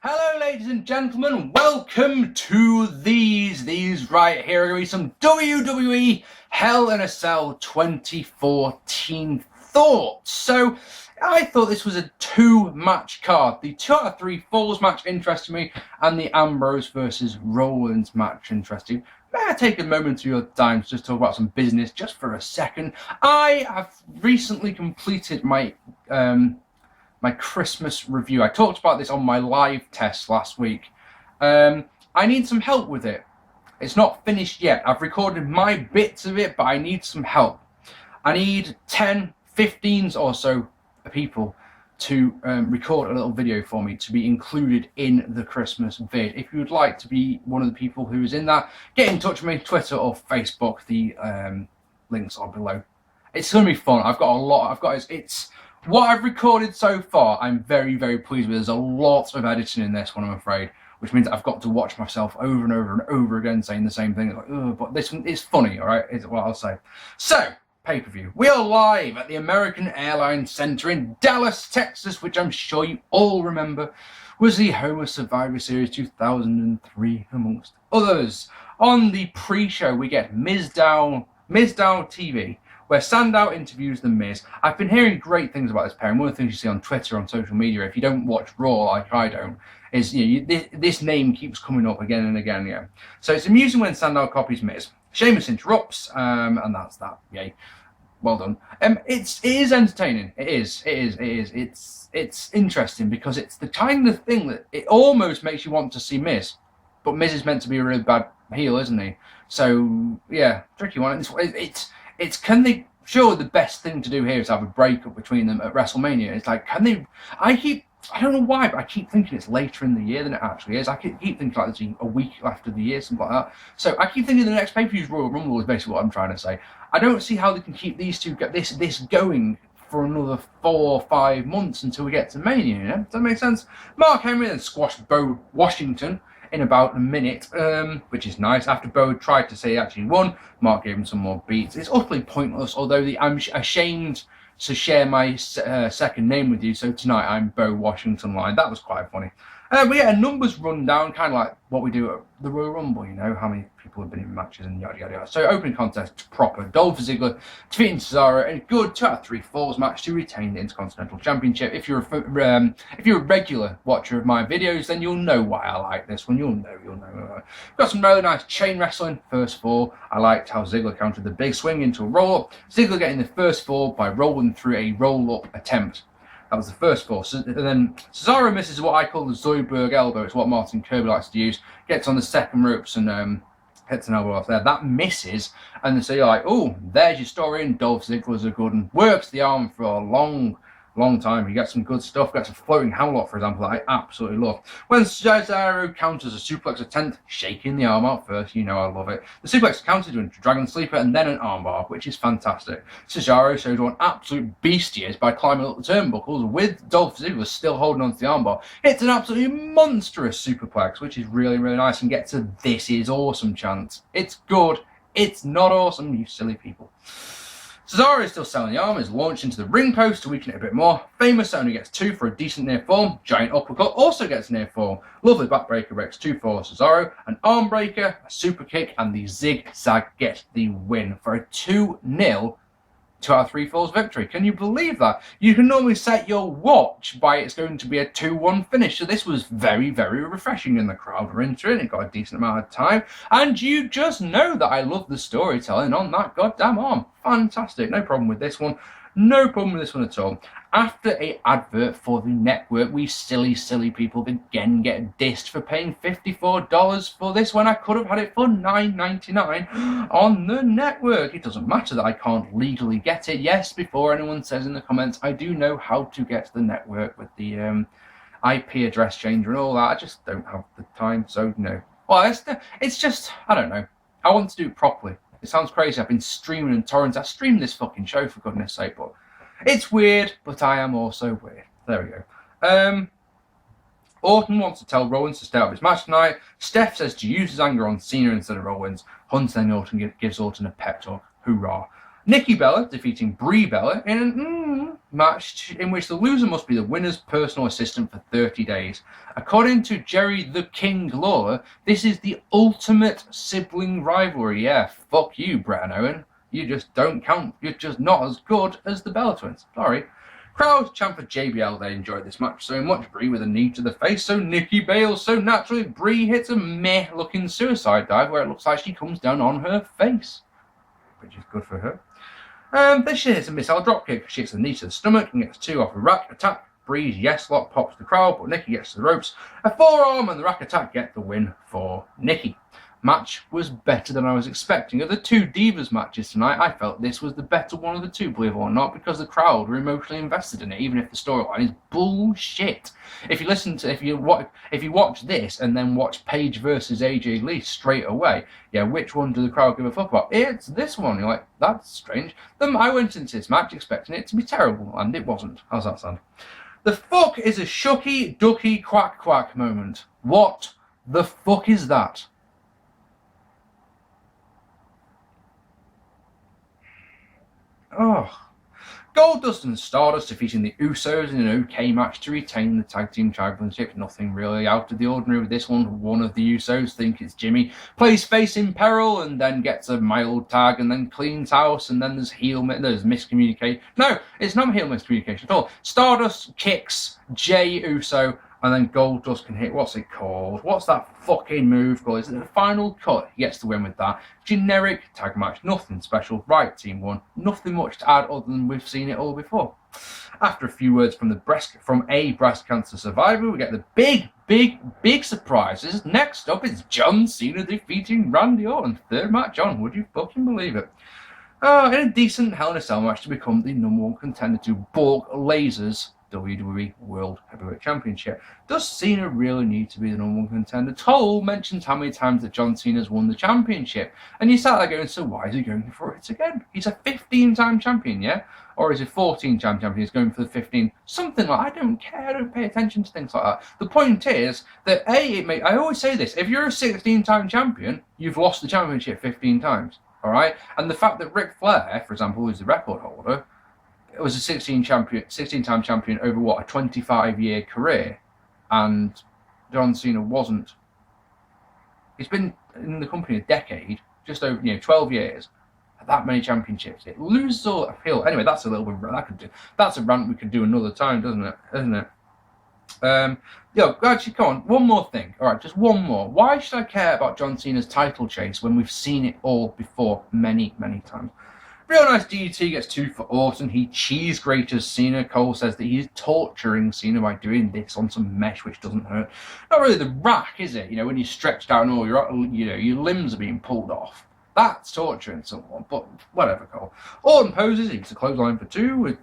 Hello ladies and gentlemen, welcome to these right here are going to be some WWE Hell in a Cell 2014 thoughts. So I thought this was a two-match card. The 2 out of 3 Falls match interested me, and the Ambrose versus Rollins match interested me. May I take a moment of your time to just talk about some business just for a second? I have recently completed my Christmas review. I talked about this on my live test last week. I need some help with it. It's not finished yet. I've recorded my bits of it, but I need some help. I need 10, 15 or so people to record a little video for me to be included in the Christmas vid. If you would like to be one of the people who is in that, get in touch with me, Twitter or Facebook. The links are below. It's going to be fun. I've got a lot. It's what I've recorded so far, I'm very, very pleased with. There's a lot of editing in this one, I'm afraid, which means I've got to watch myself over and over and over again saying the same thing. It's like, oh, but this one is funny, all right, is what I'll say. So, pay-per-view. We are live at the American Airlines Center in Dallas, Texas, which I'm sure you all remember was the home of Survivor Series 2003, amongst others. On the pre-show, we get Miz Down TV, where Sandow interviews The Miz. I've been hearing great things about this pairing. One of the things you see on Twitter, on social media, if you don't watch Raw like I don't, is this name keeps coming up again and again. Yeah. So it's amusing when Sandow copies Miz. Sheamus interrupts, and that's that. Yay. Well done. It is entertaining. It is. It's interesting because it's the kind of thing that it almost makes you want to see Miz, but Miz is meant to be a really bad heel, isn't he? So yeah, tricky one. It's can they? Sure, the best thing to do here is have a breakup between them at WrestleMania. It's like, can they? I don't know why, but I keep thinking it's later in the year than it actually is. I keep thinking like it's a week after the year, something like that. So I keep thinking the next pay-per-view's Royal Rumble is basically what I'm trying to say. I don't see how they can keep these two this going for another 4 or 5 months until we get to Mania. You know? Does that make sense? Mark Henry then squashed Bo Washington in about a minute, which is nice. After Bo tried to say he actually won, Mark gave him some more beats. It's utterly pointless, although I'm ashamed to share my second name with you, so tonight I'm Bo Washington line. That was quite funny. We get a numbers rundown, kind of like what we do at the Royal Rumble, you know, how many people have been in matches and yada yada yada. So opening contest proper. Dolph Ziggler defeating Cesaro in a good 2 out of 3 Falls match to retain the Intercontinental Championship. If you're a regular watcher of my videos, then you'll know why I like this one. You'll know. We've got some really nice chain wrestling. First fall, I liked how Ziggler countered the big swing into a roll up. Ziggler getting the first fall by rolling through a roll up attempt. That was the first fall. And then Cesaro misses what I call the Zoidberg elbow. It's what Martin Kirby likes to use. Gets on the second ropes and hits an elbow off there. That misses. And so you're like, oh, there's your story. And Dolph Ziggler's a good one. Works the arm for a long time. He gets some good stuff. Gets a floating hammerlock, for example, that I absolutely love. When Cesaro counters a suplex attempt, shaking the arm out first, you know I love it. The suplex countered into a dragon sleeper and then an armbar, which is fantastic. Cesaro shows what an absolute beast he is by climbing up the turnbuckles with Dolph Ziggler still holding onto the armbar. It's an absolutely monstrous superplex, which is really, really nice, and gets a "this is awesome" chant. It's good. It's not awesome, you silly people. Cesaro is still selling the arm, is launched into the ring post to weaken it a bit more. Famous only gets 2 for a decent near fall. Giant uppercut also gets near fall. Lovely backbreaker breaks 2 for Cesaro. An arm breaker, a super kick, and the zigzag get the win for a 2-0 2 out of 3 Falls victory. Can you believe that? You can normally set your watch by it's going to be a 2-1 finish. So this was very, very refreshing, and the crowd were into it. It got a decent amount of time. And you just know that I love the storytelling on that goddamn arm. Fantastic. No problem with this one. No problem with this one at all. After an advert for the network, we silly people again get dissed for paying $54 for this when I could have had it for $9.99 on the network. It doesn't matter that I can't legally get it. Yes, before anyone says in the comments, I do know how to get the network with the IP address changer and all that. I just don't have the time, so no. Well, it's just, I don't know. I want to do it properly. It sounds crazy. I've been streaming and torrents. I streamed this fucking show, for goodness sake, but it's weird, but I am also weird. There we go. Orton wants to tell Rollins to stay out of his match tonight. Steph says to use his anger on Cena instead of Rollins. Hunter then Orton gives Orton a pep talk. Hoorah. Nikki Bella defeating Brie Bella in a match in which the loser must be the winner's personal assistant for 30 days. According to Jerry the King Lawler, this is the ultimate sibling rivalry. Yeah, fuck you, Brett and Owen. You just don't count. You're just not as good as the Bella twins. Sorry. Crowd chant for JBL. They enjoyed this match so much. Brie with a knee to the face, so Nikki bails. So naturally, Brie hits a meh-looking suicide dive where it looks like she comes down on her face, which is good for her. Then she hits a missile dropkick. She hits a knee to the stomach and gets 2 off a rack attack. Bree's yes lock pops the crowd, but Nikki gets to the ropes. A forearm and the rack attack get the win for Nikki. Match was better than I was expecting. Of the 2 Divas matches tonight, I felt this was the better one of the 2, believe it or not, because the crowd were emotionally invested in it, even if the storyline is bullshit. If you watch this and then watch Paige versus AJ Lee straight away, yeah, which one do the crowd give a fuck about? It's this one. You're like, that's strange. Then I went into this match expecting it to be terrible, and it wasn't. How's that sound? The fuck is a shucky ducky quack quack moment. What the fuck is that? Oh, Goldust and Stardust defeating the Usos in an okay match to retain the tag team championship. Nothing really out of the ordinary with this one. One of the Usos, think it's Jimmy, plays face in peril and then gets a mild tag and then cleans house, and then there's miscommunication. No, it's not heel miscommunication at all. Stardust kicks Jey Uso, and then Goldust can hit, what's it called? What's that fucking move called? Is it the final cut? He gets the win with that. Generic tag match, nothing special. Right, team won. Nothing much to add other than we've seen it all before. After a few words from a breast cancer survivor, we get the big surprises. Next up is John Cena defeating Randy Orton. 3rd match on, would you fucking believe it? In a decent Hell in a Cell match to become the #1 contender to Borg Lasers WWE World Heavyweight Championship. Does Cena really need to be the #1 contender? Toll mentions how many times that John Cena's won the championship, and you sat there going, so why is he going for it again? He's a 15-time champion, yeah? Or is he 14-time champion? He's going for the 15. Something like, I don't care, I don't pay attention to things like that. The point is that I always say this, if you're a 16-time champion, you've lost the championship 15 times, all right? And the fact that Ric Flair, for example, who's the record holder, was a 16-time champion over a 25-year career, and John Cena wasn't. He's been in the company a decade, just over 12 years. That many championships, it loses all appeal. Anyway, that's a little bit. That's a rant we could do another time, isn't it? Actually, come on, one more thing. All right, just one more. Why should I care about John Cena's title chase when we've seen it all before many, many times? Real nice DDT gets 2 for Orton. He cheese graters Cena. Cole says that he's torturing Cena by doing this on some mesh which doesn't hurt. Not really the rack, is it? When you're stretched out and all your limbs are being pulled off. That's torturing someone, but whatever, Cole. Orton poses, eats a clothesline for 2,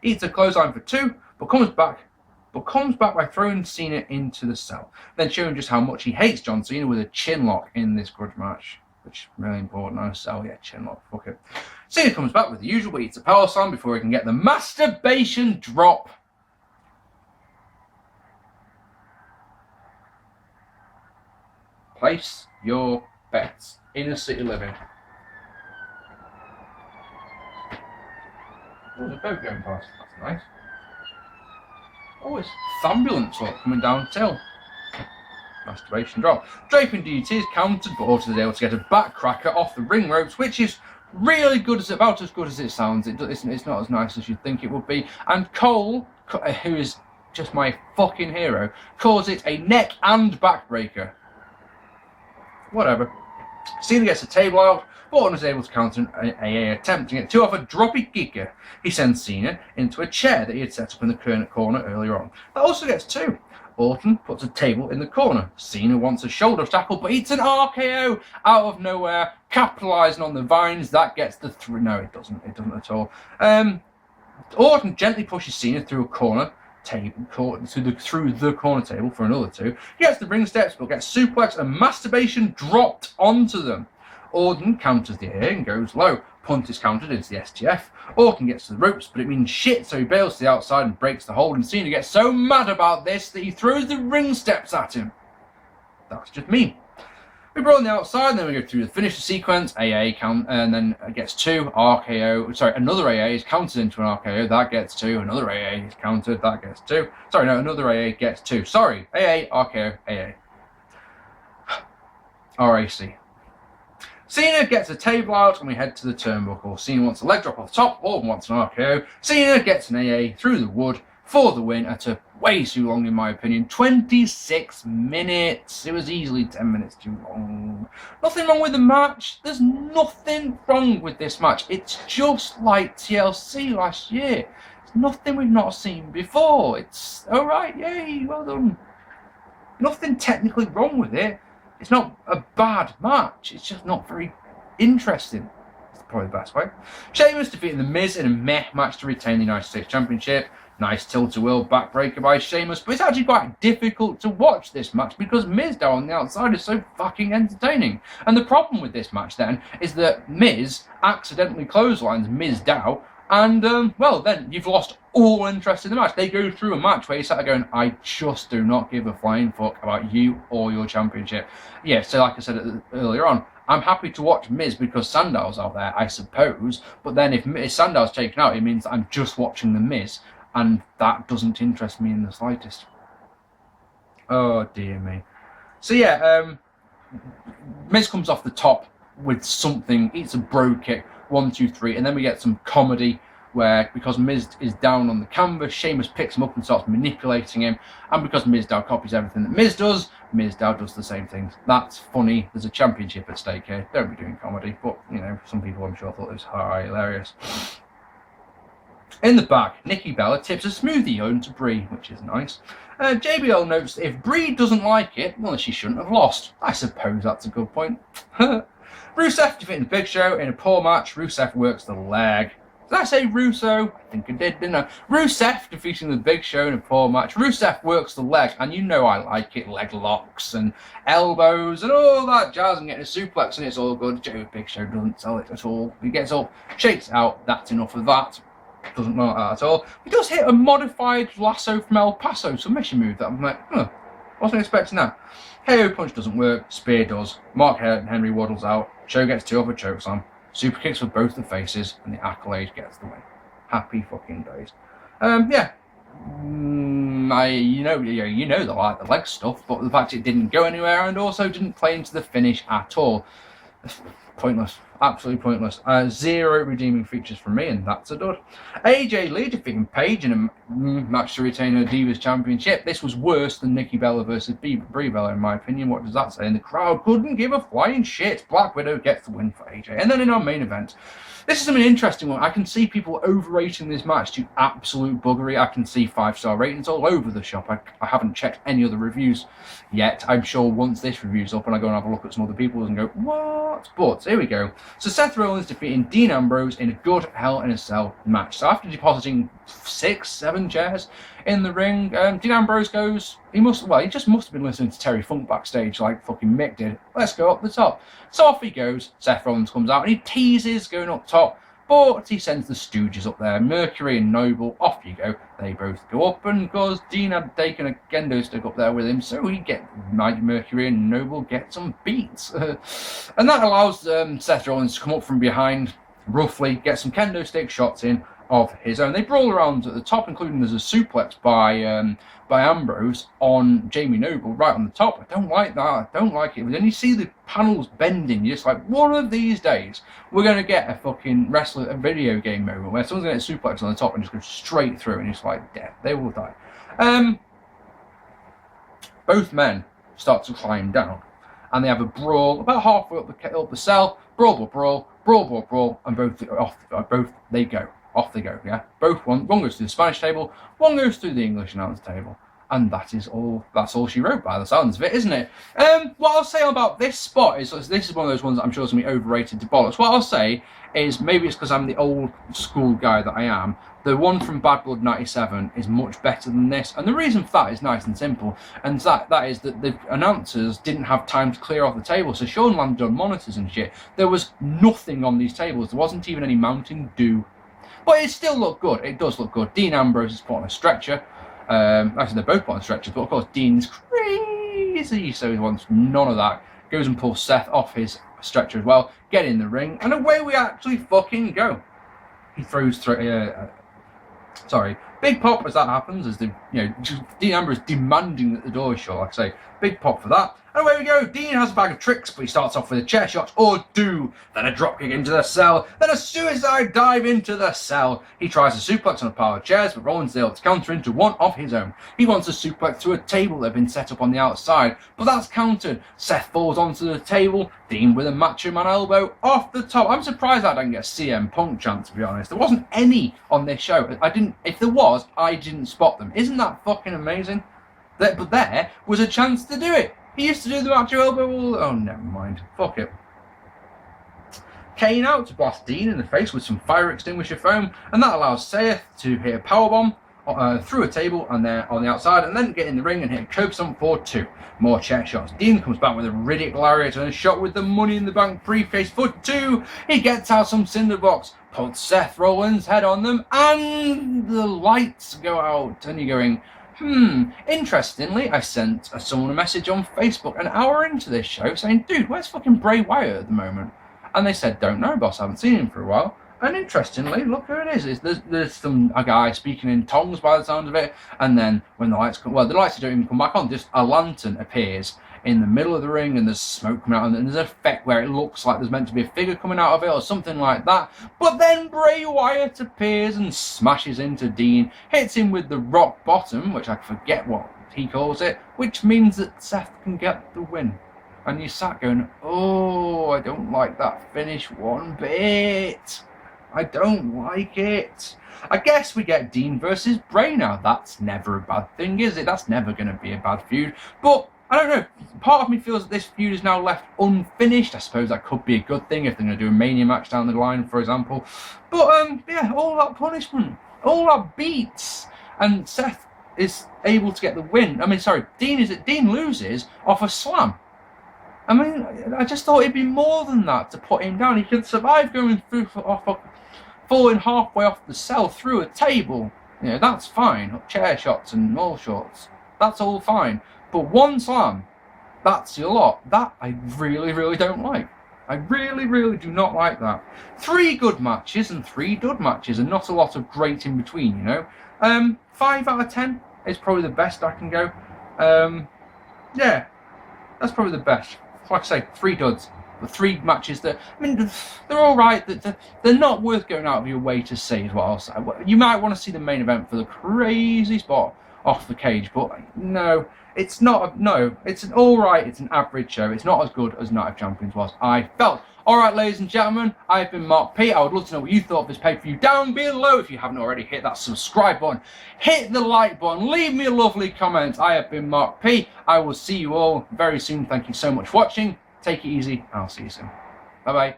eats a clothesline for 2, but comes back by throwing Cena into the cell. Then showing just how much he hates John Cena with a chin lock in this grudge match. Which is really important. I sell, chin lock, fuck it. Cena comes back with the usual, but eats a power slam before he can get the masturbation drop. Place your bets. Inner City Living. There's a boat going past. That's nice. Oh, it's the ambulance coming down till. Masturbation drop. Draping DDT is countered, but Orton is able to get a backcracker off the ring ropes, which is really good, about as good as it sounds. It's not as nice as you'd think it would be. And Cole, who is just my fucking hero, calls it a neck and backbreaker. Whatever. Cena gets a table out. Orton is able to counter AA attempting it 2 off a droppy kicker. He sends Cena into a chair that he had set up in the corner earlier on. That also gets 2. Orton puts a table in the corner. Cena wants a shoulder tackle, but it's an RKO out of nowhere, capitalising on the vines. That gets the 3. No, it doesn't. It doesn't at all. Orton gently pushes Cena through a corner table, through the corner table for another 2. He gets the ring steps, but gets suplex and masturbation dropped onto them. Orton counters the air and goes low. Punt is countered into the STF. Orton gets to the ropes, but it means shit, so he bails to the outside and breaks the hold, and Cena gets so mad about this that he throws the ring steps at him. That's just mean. We brawl on the outside, then we go through the finisher sequence, AA count, and then it gets 2, RKO, sorry, another AA is counted into an RKO, that gets 2, another AA is counted, that gets 2, sorry, no, another AA gets 2, sorry, AA, RKO, AA. RAC. Cena gets a table out and we head to the turnbuckle. Cena wants a leg drop off the top, Orton wants an RKO, Cena gets an AA through the wood for the win at a way too long in my opinion. 26 minutes. It was easily 10 minutes too long. Nothing wrong with the match. There's nothing wrong with this match. It's just like TLC last year. It's nothing we've not seen before. It's alright, yay, well done. Nothing technically wrong with it. It's not a bad match. It's just not very interesting. That's probably the best way. Sheamus defeating The Miz in a meh match to retain the United States Championship. Nice tilt-a-whirl backbreaker by Sheamus, but it's actually quite difficult to watch this match because Miz down on the outside is so fucking entertaining. And the problem with this match then is that Miz accidentally clotheslines Miz Dow, and well then you've lost all interest in the match. They go through a match where you sat there going, I just do not give a flying fuck about you or your championship. Yeah, so like I said earlier on, I'm happy to watch Miz because Sandow's out there, I suppose, but then if Sandow's taken out, it means that I'm just watching the Miz. And that doesn't interest me in the slightest. Oh, dear me. So, yeah, Miz comes off the top with something, eats a bro kick, 1, 2, 3, and then we get some comedy where, because Miz is down on the canvas, Sheamus picks him up and starts manipulating him, and because Mizdow copies everything that Miz does the same things. That's funny. There's a championship at stake here. Don't be doing comedy, but, you know, some people I'm sure thought it was hilarious. In the back, Nikki Bella tips a smoothie home to Brie, which is nice. JBL notes that if Brie doesn't like it, well, she shouldn't have lost. I suppose that's a good point. Rusev defeating the Big Show in a poor match. Rusev works the leg. Did I say Russo? I think I did, didn't I? Rusev defeating the Big Show in a poor match. Rusev works the leg, and you know I like it. Leg locks and elbows and all that jazz and getting a suplex, and it's all good. Big Show doesn't sell it at all. He gets up, shakes it out. That's enough of that. Doesn't like that at all. He does hit a modified lasso from El Paso submission move that I'm like, wasn't expecting that. KO punch doesn't work, spear does. Mark Henry waddles out, Show gets 2 other chokes on, super kicks for both the faces, and the Accolade gets the win. Happy fucking days. Yeah. You know they like the leg stuff, but the fact it didn't go anywhere and also didn't play into the finish at all. Pointless. Absolutely pointless. 0 redeeming features from me, and that's a dud. AJ Lee defeating Paige in a match to retain her Divas Championship. This was worse than Nikki Bella versus Brie Bella, in my opinion. What does that say? And the crowd couldn't give a flying shit. Black Widow gets the win for AJ. And then in our main event, this is an interesting one. I can see people overrating this match to absolute buggery. I can see 5-star ratings all over the shop. I haven't checked any other reviews yet. I'm sure once this review's up and I go and have a look at some other people's and go, what? But here we go. So Seth Rollins defeating Dean Ambrose in a good Hell in a Cell match. So after depositing 6-7 chairs in the ring, Dean Ambrose goes, he just must have been listening to Terry Funk backstage like fucking Mick did. Let's go up the top. So off he goes. Seth Rollins comes out and he teases going up top, but he sends the Stooges up there. Mercury and Noble, off you go. They both go up, and because Dean had taken a kendo stick up there with him, so Mercury and Noble get some beats. And that allows Seth Rollins to come up from behind, roughly, get some kendo stick shots in of his own. They brawl around at the top, including there's a suplex by Ambrose on Jamie Noble right on the top. I don't like that. I don't like it. But then you see the panels bending. You're just like, one of these days, we're going to get a fucking a video game moment where someone's going to get a suplex on the top and just go straight through, and it's like, death. They will die. Both men start to climb down, and they have a brawl about halfway up the cell. Brawl, and both they go. Off they go, yeah? One goes through the Spanish table, one goes through the English announce table. And that's all she wrote by the sounds of it, isn't it? What I'll say about this spot is, this is one of those ones that I'm sure is going to be overrated to bollocks. What I'll say is, maybe it's because I'm the old school guy that I am, the one from Bad Blood 97 is much better than this. And the reason for that is nice and simple. And that is that the announcers didn't have time to clear off the table. So Sean landed on monitors and shit. There was nothing on these tables. There wasn't even any Mountain Dew. But it still looked good. It does look good. Dean Ambrose is put on a stretcher. Actually, they're both put on stretchers, but of course Dean's crazy, so he wants none of that. goes and pulls Seth off his stretcher as well, get in the ring, and away we actually fucking go. He throws big pop as that happens, as Dean Ambrose demanding that the door is shut, like I say, big pop for that. And away we go. Dean has a bag of tricks, but he starts off with a chair shot or two, then a dropkick into the cell, then a suicide dive into the cell. He tries a suplex on a pile of chairs, but Rollins is able to counter into one of his own. He wants a suplex to a table that had been set up on the outside, but that's countered. Seth falls onto the table, Dean with a Macho Man elbow off the top. I'm surprised I didn't get a CM Punk chant, to be honest. There wasn't any on this show. If there was, I didn't spot them. Isn't that fucking amazing? But there was a chance to do it. He used to do the Macho elbow all... Oh, never mind. Fuck it. Kane out to blast Dean in the face with some fire extinguisher foam, and that allows Seth to hit a powerbomb through a table and there on the outside, and then get in the ring and hit a cokestomp for 2. More chair shots. Dean comes back with a Riddick lariat and a shot with the Money in the Bank briefcase for 2. He gets out some cinderblocks, puts Seth Rollins' head on them, and the lights go out. And you're going... Interestingly, I sent someone a message on Facebook an hour into this show saying, dude, where's fucking Bray Wyatt at the moment? And they said, don't know, boss, I haven't seen him for a while. And interestingly, look who it is. There's a guy speaking in tongues by the sound of it, and then when the lights come, well, the lights don't even come back on, just a lantern appears in the middle of the ring, and there's smoke coming out, and there's an effect where it looks like there's meant to be a figure coming out of it or something like that. But then Bray Wyatt appears and smashes into Dean, hits him with the rock bottom, which I forget what he calls it, which means that Seth can get the win. And you sat going, oh, I don't like that finish one bit. I don't like it. I guess we get Dean versus Bray now. That's never a bad thing, is it? That's never going to be a bad feud. But I don't know. Part of me feels that this feud is now left unfinished. I suppose that could be a good thing if they're going to do a Mania match down the line, for example. But yeah, all that punishment, all that beats, and Seth is able to get the win. I mean, sorry, Dean loses off a slam. I mean, I just thought it'd be more than that to put him down. He could survive going through falling halfway off the cell through a table. You know, that's fine. Chair shots and all shots. That's all fine. But one slam, that's a lot. That I really, really don't like. I really, really do not like that. 3 good matches and 3 dud matches, and not a lot of great in between, you know. 5 out of 10 is probably the best I can go. Yeah, that's probably the best. Like I say, 3 duds. The 3 matches that, I mean, they're all right. They're not worth going out of your way to see, is what I'll say. You might want to see the main event for the crazy spot off the cage, but no, it's not. No, it's an all right. It's an average show. It's not as good as Night of Champions was, I felt. All right, ladies and gentlemen, I've been Mark P. I would love to know what you thought of this pay-per-view down below. If you haven't already, hit that subscribe button, hit the like button, leave me a lovely comment. I have been Mark P. I will see you all very soon. Thank you so much for watching. Take it easy. I'll see you soon. Bye-bye.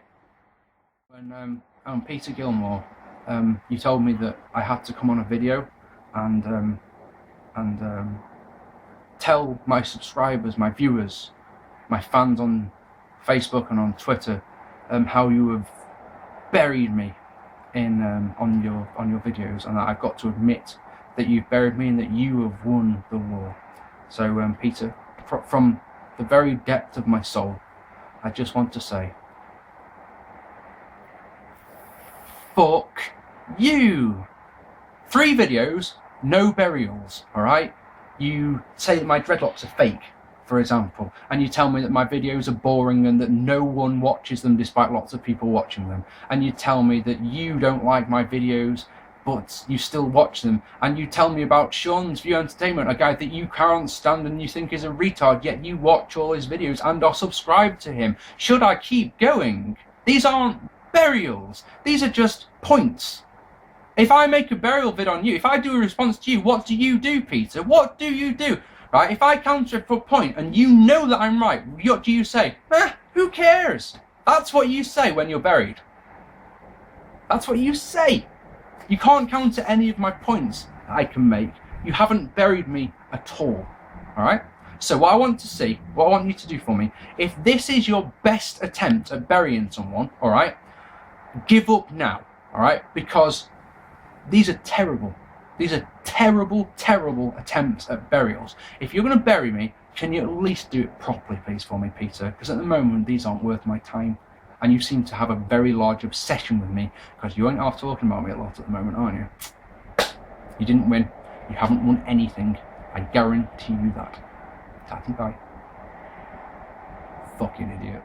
When I'm Peter Gilmore, you told me that I had to come on a video and tell my subscribers, my viewers, my fans on Facebook and on Twitter how you have buried me in on your videos, and that I've got to admit that you've buried me and that you have won the war. So Peter, from the very depth of my soul, I just want to say, fuck you. 3 videos, no burials, alright? You say that my dreadlocks are fake, for example, and you tell me that my videos are boring and that no one watches them despite lots of people watching them, and you tell me that you don't like my videos but you still watch them, and you tell me about Sean's View Entertainment, a guy that you can't stand and you think is a retard, yet you watch all his videos and are subscribed to him. Should I keep going? These aren't burials, these are just points. If I make a burial vid on you, if I do a response to you, what do you do, Peter? What do you do? Right, if I counter for a point and you know that I'm right, what do you say? Who cares? That's what you say when you're buried. That's what you say. You can't counter any of my points that I can make. You haven't buried me at all. Alright? So what I want to see, what I want you to do for me, if this is your best attempt at burying someone, alright, give up now. Alright? Because these are terrible. These are terrible, terrible attempts at burials. If you're going to bury me, can you at least do it properly, please, for me, Peter? Because at the moment, these aren't worth my time. And you seem to have a very large obsession with me, because you ain't half talking about me a lot at the moment, aren't you? You didn't win. You haven't won anything. I guarantee you that. Tatty bye. Fucking idiot.